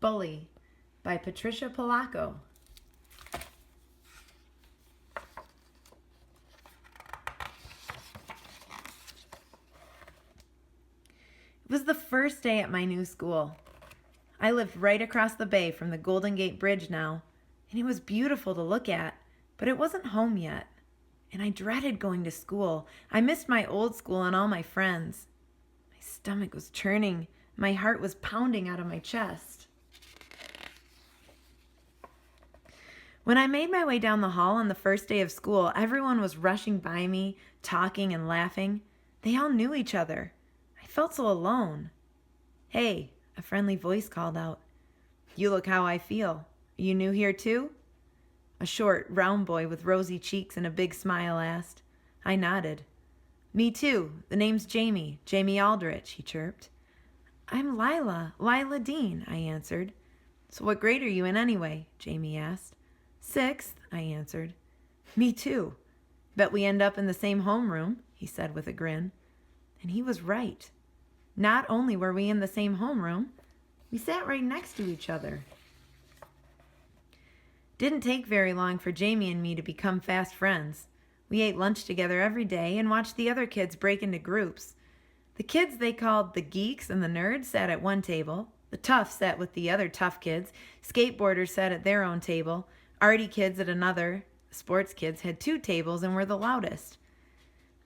Bully by Patricia Polacco. It was the first day at my new school. I lived right across the bay from the Golden Gate Bridge now, and it was beautiful to look at, but it wasn't home yet. And I dreaded going to school. I missed my old school and all my friends. My stomach was churning. My heart was pounding out of my chest. When I made my way down the hall on the first day of school, everyone was rushing by me, talking and laughing. They all knew each other. I felt so alone. "Hey," a friendly voice called out. "You look how I feel. Are you new here too?" A short, round boy with rosy cheeks and a big smile asked. I nodded. "Me too. The name's Jamie Aldrich," he chirped. "I'm Lila Dean," I answered. "So what grade are you in anyway?" Jamie asked. "Sixth," I answered. "Me too. Bet we end up in the same homeroom," he said with a grin. And he was right. Not only were we in the same homeroom, we sat right next to each other. Didn't take very long for Jamie and me to become fast friends. We ate lunch together every day and watched the other kids break into groups. The kids they called the geeks and the nerds sat at one table. The toughs sat with the other tough kids. Skateboarders sat at their own table. Arty kids at another. The sports kids had two tables and were the loudest.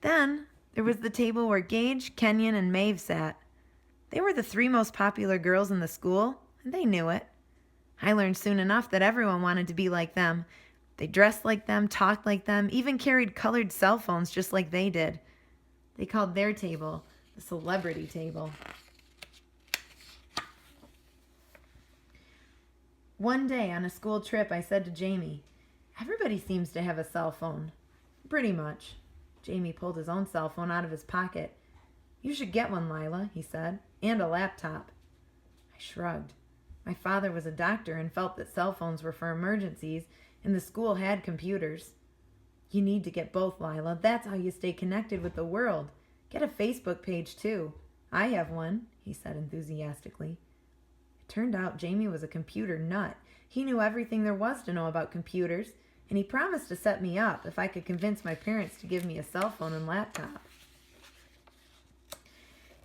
Then there was the table where Gage, Kenyon, and Maeve sat. They were the three most popular girls in the school, and they knew it. I learned soon enough that everyone wanted to be like them. They dressed like them, talked like them, even carried colored cell phones just like they did. They called their table the celebrity table. One day on a school trip, I said to Jamie, "Everybody seems to have a cell phone." "Pretty much." Jamie pulled his own cell phone out of his pocket. "You should get one, Lila," he said, "and a laptop." I shrugged. My father was a doctor and felt that cell phones were for emergencies, and the school had computers. "You need to get both, Lila. That's how you stay connected with the world. Get a Facebook page, too." "I have one," he said enthusiastically. It turned out Jamie was a computer nut. He knew everything there was to know about computers, and he promised to set me up if I could convince my parents to give me a cell phone and laptop.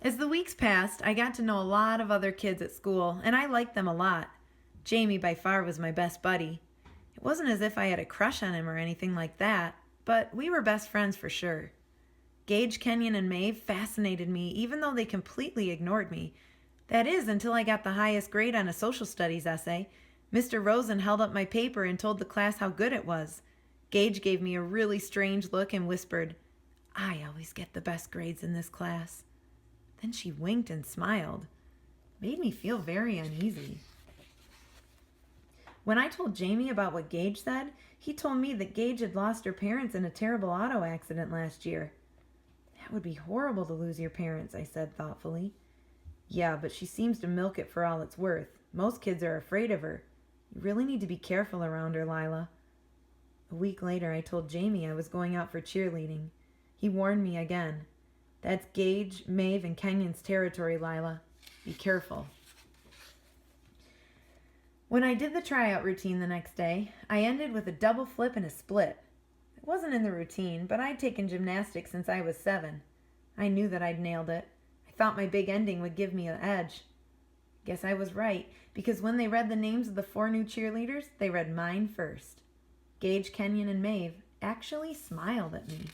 As the weeks passed, I got to know a lot of other kids at school, and I liked them a lot. Jamie by far was my best buddy. It wasn't as if I had a crush on him or anything like that, but we were best friends for sure. Gage, Kenyon, and Maeve fascinated me, even though they completely ignored me. That is, until I got the highest grade on a social studies essay. Mr. Rosen held up my paper and told the class how good it was. Gage gave me a really strange look and whispered, "I always get the best grades in this class." Then she winked and smiled. It made me feel very uneasy. When I told Jamie about what Gage said, he told me that Gage had lost her parents in a terrible auto accident last year. "That would be horrible to lose your parents," I said thoughtfully. "Yeah, but she seems to milk it for all it's worth. Most kids are afraid of her. You really need to be careful around her, Lila." A week later, I told Jamie I was going out for cheerleading. He warned me again. "That's Gage, Maeve, and Kenyon's territory, Lila. Be careful." When I did the tryout routine the next day, I ended with a double flip and a split. It wasn't in the routine, but I'd taken gymnastics since I was 7. I knew that I'd nailed it. I thought my big ending would give me an edge. Guess I was right, because when they read the names of the 4 new cheerleaders, they read mine first. Gage, Kenyon, and Maeve actually smiled at me.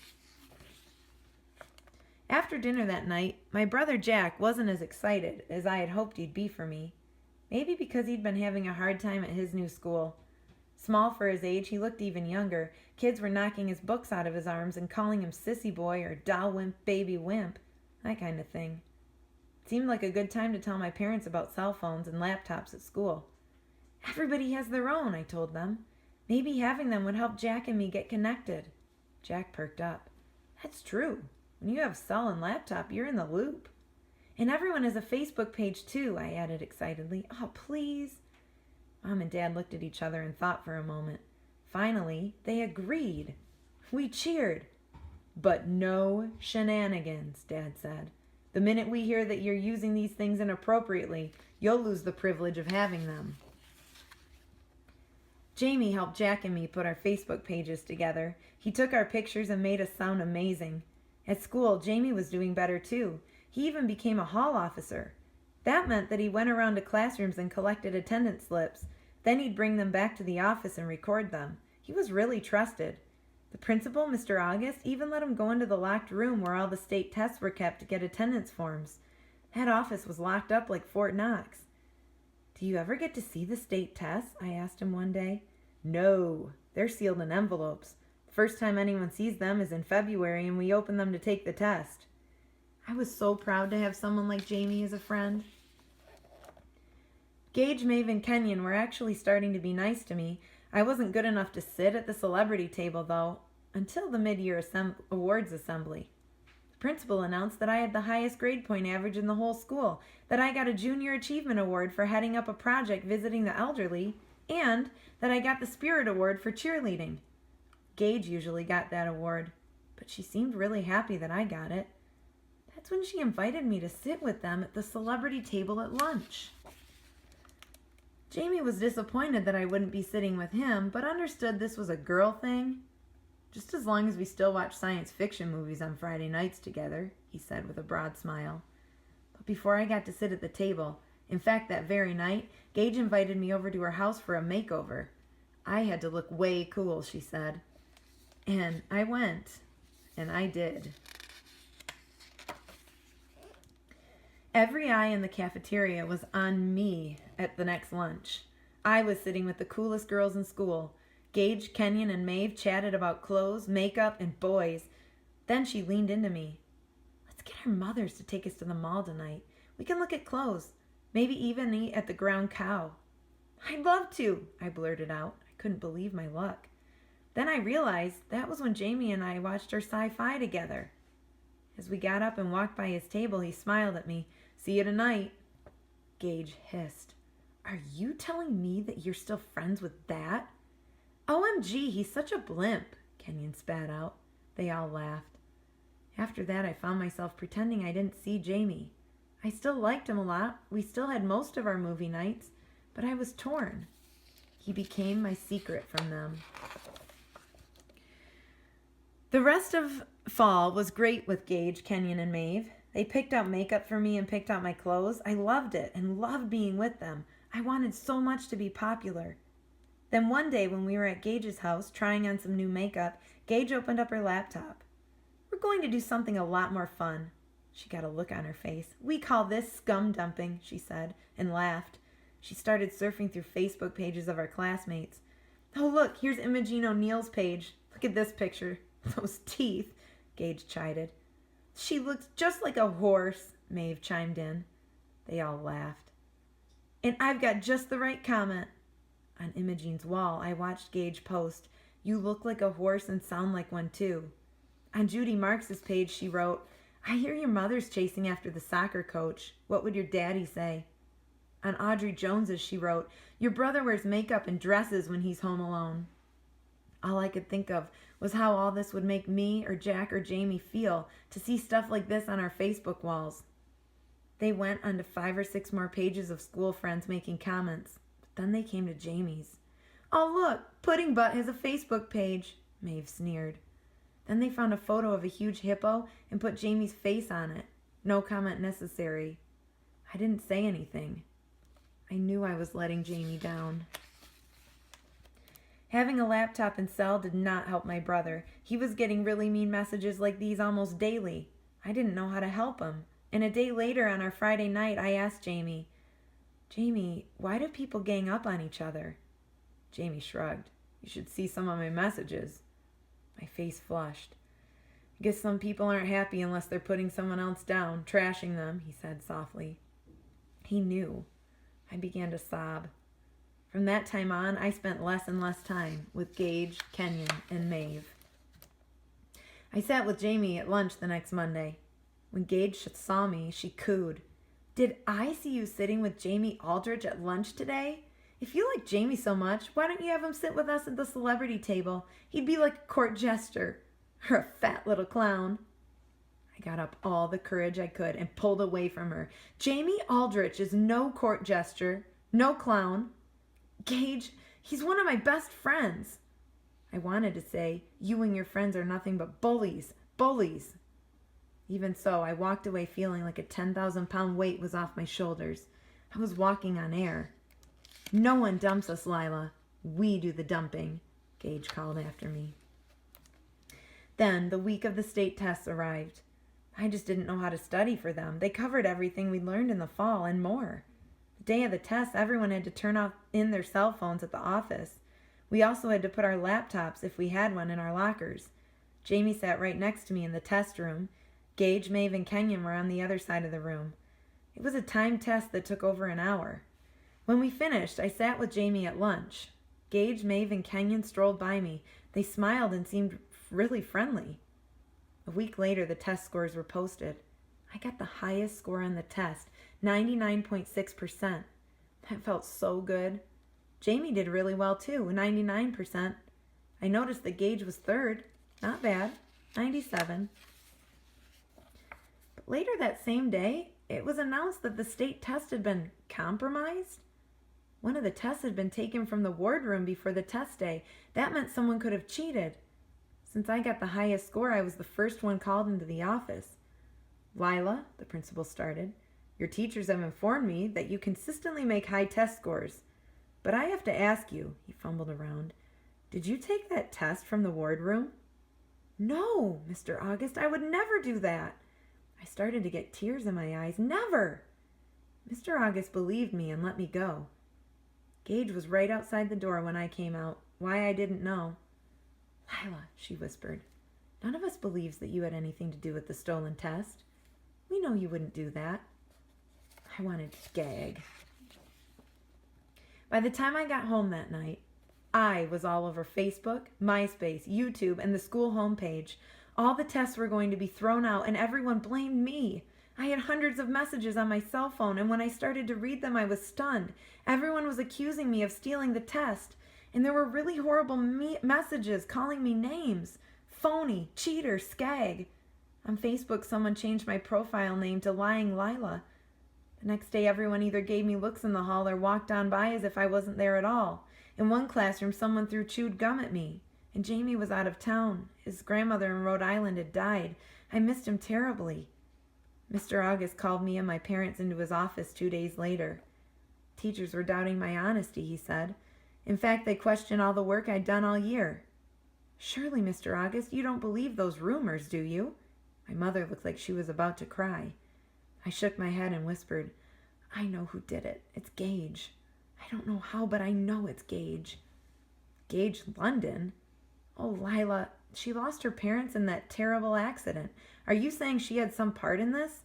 After dinner that night, my brother Jack wasn't as excited as I had hoped he'd be for me. Maybe because he'd been having a hard time at his new school. Small for his age, he looked even younger. Kids were knocking his books out of his arms and calling him sissy boy or doll wimp, baby wimp, that kind of thing. It seemed like a good time to tell my parents about cell phones and laptops at school. "Everybody has their own," I told them. "Maybe having them would help Jack and me get connected." Jack perked up. "That's true. When you have cell and laptop, you're in the loop." "And everyone has a Facebook page too," I added excitedly. "Oh, please." Mom and Dad looked at each other and thought for a moment. Finally, they agreed. We cheered. "But no shenanigans," Dad said. "The minute we hear that you're using these things inappropriately, You'll lose the privilege of having them. Jamie helped Jack and me put our Facebook pages together. He took our pictures and made us sound amazing. At school, Jamie was doing better too. He even became a hall officer. That meant that he went around to classrooms and collected attendance slips. Then he'd bring them back to the office and record them. He was really trusted. The principal, Mr. August, even let him go into the locked room where all the state tests were kept to get attendance forms. That office was locked up like Fort Knox. "Do you ever get to see the state tests?" I asked him one day. "No, they're sealed in envelopes. The first time anyone sees them is in February, and we open them to take the test." I was so proud to have someone like Jamie as a friend. Gage, Maeve, and Kenyon were actually starting to be nice to me. I wasn't good enough to sit at the celebrity table, though, until the mid-year awards assembly. The principal announced that I had the highest grade point average in the whole school, that I got a Junior Achievement Award for heading up a project visiting the elderly, and that I got the Spirit Award for cheerleading. Gage usually got that award, but she seemed really happy that I got it. That's when she invited me to sit with them at the celebrity table at lunch. Jamie was disappointed that I wouldn't be sitting with him, but understood this was a girl thing. "Just as long as we still watch science fiction movies on Friday nights together," he said with a broad smile. But before I got to sit at the table, in fact that very night, Gage invited me over to her house for a makeover. I had to look way cool, she said. And I went, and I did. Every eye in the cafeteria was on me at the next lunch. I was sitting with the coolest girls in school. Gage, Kenyon, and Maeve chatted about clothes, makeup, and boys. Then she leaned into me. "Let's get our mothers to take us to the mall tonight. We can look at clothes, maybe even eat at the Ground Cow." "I'd love to," I blurted out. I couldn't believe my luck. Then I realized that was when Jamie and I watched our sci-fi together. As we got up and walked by his table, he smiled at me. "See you tonight." Gage hissed. "Are you telling me that you're still friends with that?" "OMG, he's such a blimp," Kenyon spat out. They all laughed. After that, I found myself pretending I didn't see Jamie. I still liked him a lot. We still had most of our movie nights, but I was torn. He became my secret from them. The rest of fall was great with Gage, Kenyon, and Maeve. They picked out makeup for me and picked out my clothes. I loved it and loved being with them. I wanted so much to be popular. Then one day when we were at Gage's house trying on some new makeup, Gage opened up her laptop. "We're going to do something a lot more fun." She got a look on her face. "We call this scum dumping," she said, and laughed. She started surfing through Facebook pages of our classmates. "Oh, look, here's Imogene O'Neill's page. Look at this picture. Those teeth," Gage chided. "She looks just like a horse," Maeve chimed in. They all laughed. "And I've got just the right comment." On Imogene's wall, I watched Gage post, "You look like a horse and sound like one too." On Judy Marks's page, she wrote, "I hear your mother's chasing after the soccer coach. What would your daddy say?" On Audrey Jones's, she wrote, "Your brother wears makeup and dresses when he's home alone." All I could think of was how all this would make me or Jack or Jamie feel to see stuff like this on our Facebook walls. They went on to 5 or 6 more pages of school friends making comments. But then they came to Jamie's. "Oh, look, Pudding Butt has a Facebook page," Maeve sneered. Then they found a photo of a huge hippo and put Jamie's face on it. No comment necessary. I didn't say anything. I knew I was letting Jamie down. Having a laptop and cell did not help my brother. He was getting really mean messages like these almost daily. I didn't know how to help him. And a day later on our Friday night, I asked Jamie, "Jamie, why do people gang up on each other?" Jamie shrugged. "You should see some of my messages." My face flushed. "I guess some people aren't happy unless they're putting someone else down, trashing them," he said softly. He knew. I began to sob. From that time on, I spent less and less time with Gage, Kenyon, and Maeve. I sat with Jamie at lunch the next Monday. When Gage saw me, she cooed. "Did I see you sitting with Jamie Aldrich at lunch today? If you like Jamie so much, why don't you have him sit with us at the celebrity table? He'd be like a court jester, or a fat little clown." I got up all the courage I could and pulled away from her. Jamie Aldrich is no court jester, no clown. Gage, he's one of my best friends. I wanted to say, you and your friends are nothing but bullies, bullies. Even so, I walked away feeling like a 10,000-pound weight was off my shoulders. I was walking on air. No one dumps us, Lila. We do the dumping, Gage called after me. Then the week of the state tests arrived. I just didn't know how to study for them. They covered everything we'd learned in the fall and more. The day of the test, everyone had to turn off their cell phones at the office. We also had to put our laptops, if we had one, in our lockers. Jamie sat right next to me in the test room. Gage, Maeve, and Kenyon were on the other side of the room. It was a timed test that took over an hour. When we finished, I sat with Jamie at lunch. Gage, Maeve, and Kenyon strolled by me. They smiled and seemed really friendly. A week later, the test scores were posted. I got the highest score on the test, 99.6%. That felt so good. Jamie did really well too, 99%. I noticed that Gage was third. Not bad, 97. But later that same day, it was announced that the state test had been compromised. One of the tests had been taken from the wardroom before the test day. That meant someone could have cheated. Since I got the highest score, I was the first one called into the office. Lila, the principal started, your teachers have informed me that you consistently make high test scores. But I have to ask you, he fumbled around, did you take that test from the wardroom? No, Mr. August, I would never do that. I started to get tears in my eyes. Never! Mr. August believed me and let me go. Gage was right outside the door when I came out. Why, I didn't know. Lila, she whispered, none of us believes that you had anything to do with the stolen test. We know you wouldn't do that. I wanted to gag. By the time I got home that night, I was all over Facebook, MySpace, YouTube, and the school homepage. All the tests were going to be thrown out, and everyone blamed me. I had hundreds of messages on my cell phone, and when I started to read them, I was stunned. Everyone was accusing me of stealing the test, and there were really horrible messages calling me names. Phony, cheater, skag. On Facebook, someone changed my profile name to Lying Lila. The next day, everyone either gave me looks in the hall or walked on by as if I wasn't there at all. In one classroom, someone threw chewed gum at me, and Jamie was out of town. His grandmother in Rhode Island had died. I missed him terribly. Mr. August called me and my parents into his office 2 days later. Teachers were doubting my honesty, he said. In fact, they questioned all the work I'd done all year. Surely, Mr. August, you don't believe those rumors, do you? My mother looked like she was about to cry. I shook my head and whispered, I know who did it. It's Gage. I don't know how, but I know it's Gage. Gage London? Oh, Lila, she lost her parents in that terrible accident. Are you saying she had some part in this?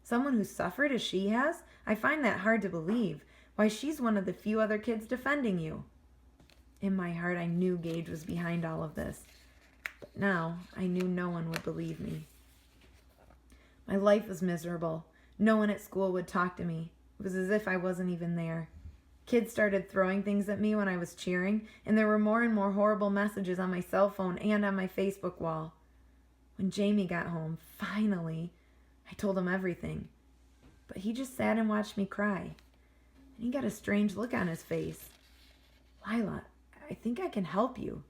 Someone who suffered as she has? I find that hard to believe. Why, she's one of the few other kids defending you. In my heart, I knew Gage was behind all of this. But now, I knew no one would believe me. My life was miserable. No one at school would talk to me. It was as if I wasn't even there. Kids started throwing things at me when I was cheering, and there were more and more horrible messages on my cell phone and on my Facebook wall. When Jamie got home, finally, I told him everything. But he just sat and watched me cry. And he got a strange look on his face. Lila, I think I can help you.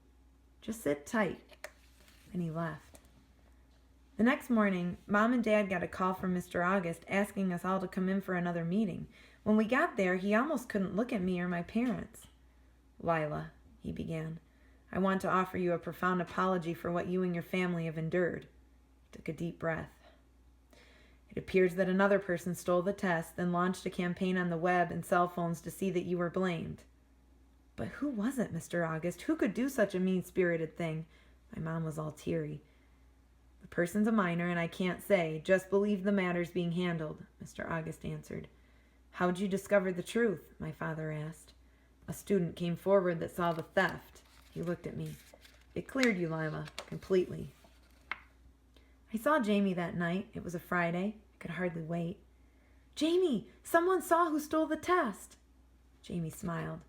Just sit tight. And he left. The next morning, Mom and Dad got a call from Mr. August asking us all to come in for another meeting. When we got there, he almost couldn't look at me or my parents. Lila, he began, I want to offer you a profound apology for what you and your family have endured. He took a deep breath. It appears that another person stole the test, then launched a campaign on the web and cell phones to see that you were blamed. But who was it, Mr. August? Who could do such a mean-spirited thing? My mom was all teary. The person's a minor, and I can't say. Just believe the matter's being handled, Mr. August answered. How'd you discover the truth? My father asked. A student came forward that saw the theft. He looked at me. It cleared you, Lila, completely. I saw Jamie that night. It was a Friday. I could hardly wait. Jamie, someone saw who stole the test. Jamie smiled.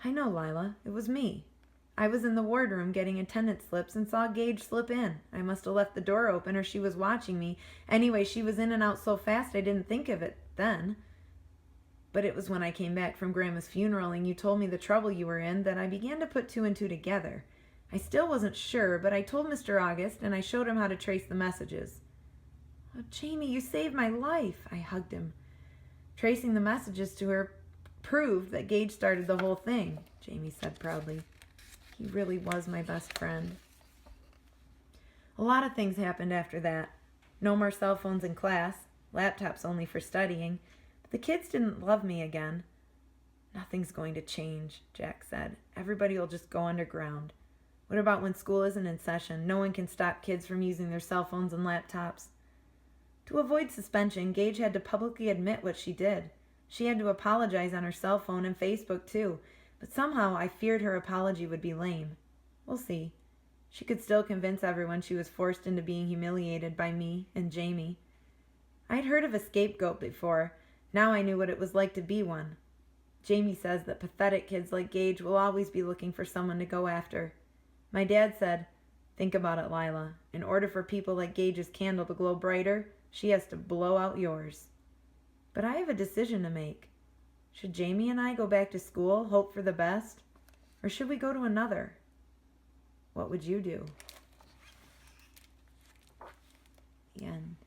I know, Lila. It was me. I was in the wardroom getting attendance slips and saw Gage slip in. I must have left the door open or she was watching me. Anyway, she was in and out so fast I didn't think of it then. But it was when I came back from Grandma's funeral and you told me the trouble you were in that I began to put two and two together. I still wasn't sure, but I told Mr. August and I showed him how to trace the messages. Oh, Jamie, you saved my life. I hugged him. Tracing the messages to her proved that Gage started the whole thing, Jamie said proudly. He really was my best friend. A lot of things happened after that. No more cell phones in class, laptops only for studying. But the kids didn't love me again. Nothing's going to change, Jack said. Everybody will just go underground. What about when school isn't in session? No one can stop kids from using their cell phones and laptops. To avoid suspension, Gage had to publicly admit what she did. She had to apologize on her cell phone and Facebook too, but somehow I feared her apology would be lame. We'll see. She could still convince everyone she was forced into being humiliated by me and Jamie. I'd heard of a scapegoat before. Now I knew what it was like to be one. Jamie says that pathetic kids like Gage will always be looking for someone to go after. My dad said, "Think about it, Lila. In order for people like Gage's candle to glow brighter, she has to blow out yours." But I have a decision to make. Should Jamie and I go back to school, hope for the best? Or should we go to another? What would you do? The end.